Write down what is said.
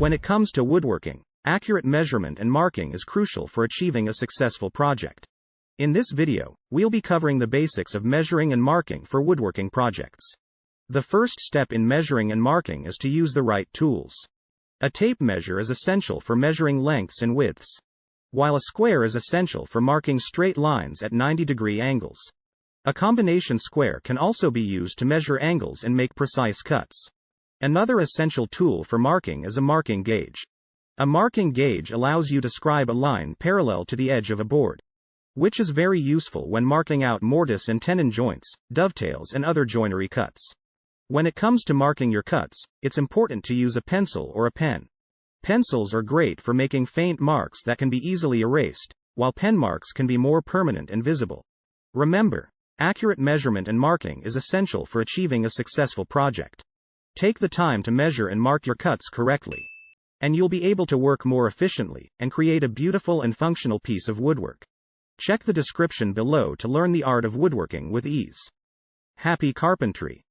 When it comes to woodworking, accurate measurement and marking is crucial for achieving a successful project. In this video, we'll be covering the basics of measuring and marking for woodworking projects. The first step in measuring and marking is to use the right tools. A tape measure is essential for measuring lengths and widths, while a square is essential for marking straight lines at 90-degree angles. A combination square can also be used to measure angles and make precise cuts. Another essential tool for marking is a marking gauge. A marking gauge allows you to scribe a line parallel to the edge of a board, which is very useful when marking out mortise and tenon joints, dovetails and other joinery cuts. When it comes to marking your cuts, it's important to use a pencil or a pen. Pencils are great for making faint marks that can be easily erased, while pen marks can be more permanent and visible. Remember, accurate measurement and marking is essential for achieving a successful project. Take the time to measure and mark your cuts correctly, and you'll be able to work more efficiently and create a beautiful and functional piece of woodwork. Check the description below to learn the art of woodworking with ease. Happy carpentry!